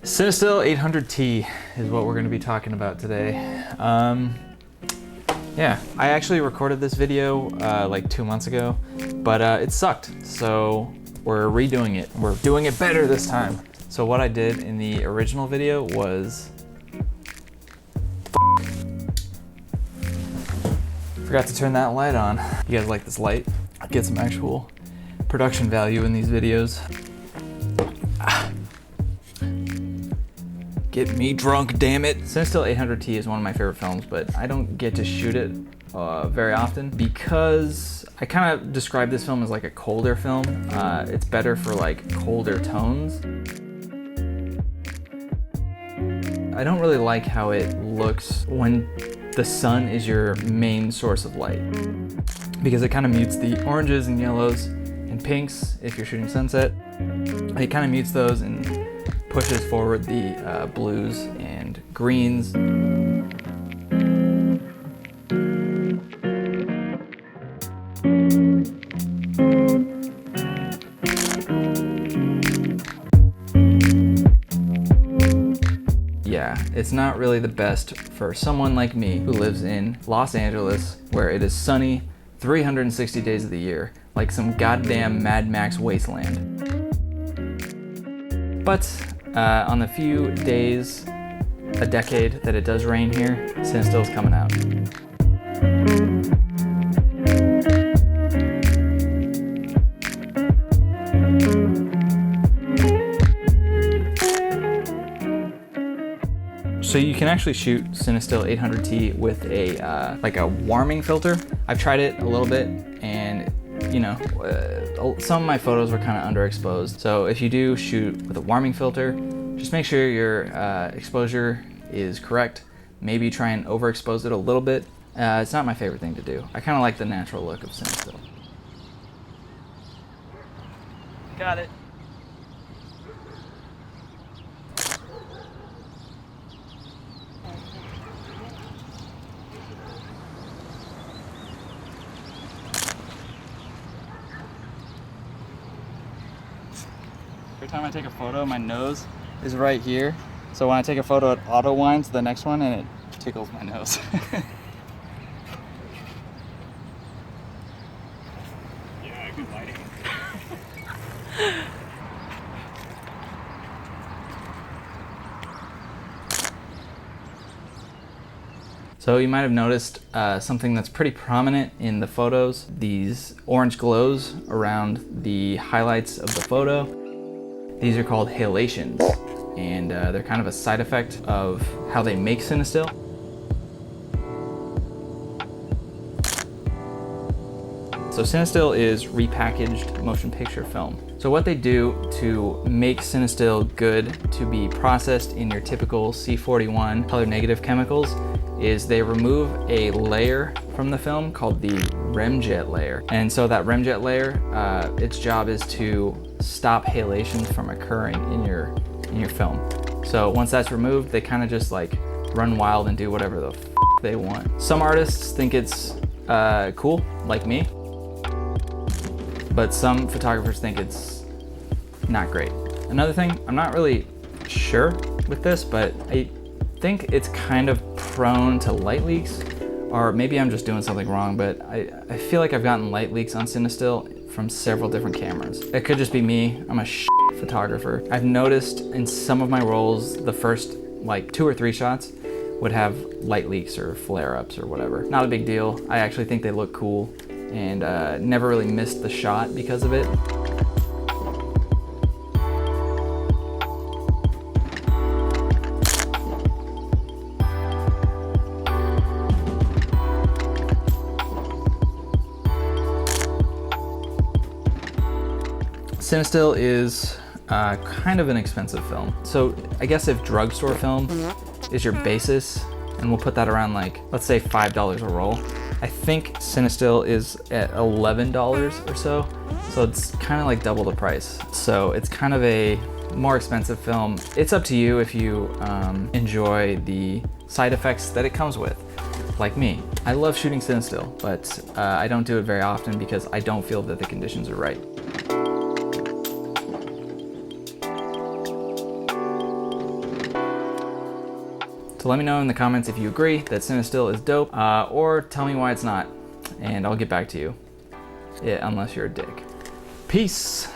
Cinestill 800T is what we're going to be talking about today. Yeah, I actually recorded this video like 2 months ago, but it sucked, so we're redoing it. We're doing it better this time. So what I did in the original video was forgot to turn that light on. You guys like this light? Get some actual production value in these videos. Get me drunk, damn it. Cinestill 800T is one of my favorite films, but I don't get to shoot it very often because I kind of describe this film as like a colder film. It's better for like colder tones. I don't really like how it looks when the sun is your main source of light, because it kind of mutes the oranges and yellows and pinks if you're shooting sunset. It kind of mutes those and pushes forward the blues and greens. Yeah, it's not really the best for someone like me who lives in Los Angeles, where it is sunny 360 days of the year, like some goddamn Mad Max wasteland. But on the few days, a decade that it does rain here, Cinestill's coming out. So you can actually shoot Cinestill 800T with a like a warming filter. I've tried it a little bit, and you know, some of my photos were kind of underexposed. So if you do shoot with a warming filter, just make sure your exposure is correct. Maybe try and overexpose it a little bit. It's not my favorite thing to do. I kind of like the natural look of Cinestill. Got it. Every time I take a photo, my nose is right here. So when I take a photo, it auto winds the next one and it tickles my nose. Yeah, good lighting. So you might have noticed something that's pretty prominent in the photos, these orange glows around the highlights of the photo. These are called halations, and they're kind of a side effect of how they make Cinestill. So Cinestill is repackaged motion picture film. So what they do to make Cinestill good to be processed in your typical C41 color negative chemicals is they remove a layer from the film called the remjet layer. And so that remjet layer, its job is to stop halation from occurring in your film. So once that's removed, they kind of just like run wild and do whatever the f they want. Some artists think it's cool, like me, but some photographers think it's not great. Another thing, I'm not really sure with this, but I think it's kind of prone to light leaks, or maybe I'm just doing something wrong, but I feel like I've gotten light leaks on Cinestill from several different cameras. It could just be me. I'm a photographer. I've noticed in some of my rolls, the first like 2 or 3 shots would have light leaks or flare-ups or whatever. Not a big deal. I actually think they look cool, and never really missed the shot because of it. Cinestill is kind of an expensive film. So I guess if drugstore film is your basis, and we'll put that around like, let's say $5 a roll, I think Cinestill is at $11 or so. So it's kind of like double the price. So it's kind of a more expensive film. It's up to you if you enjoy the side effects that it comes with. Like me, I love shooting Cinestill, but I don't do it very often because I don't feel that the conditions are right. So let me know in the comments if you agree that Cinestill is dope, or tell me why it's not, and I'll get back to you. Yeah, unless you're a dick. Peace.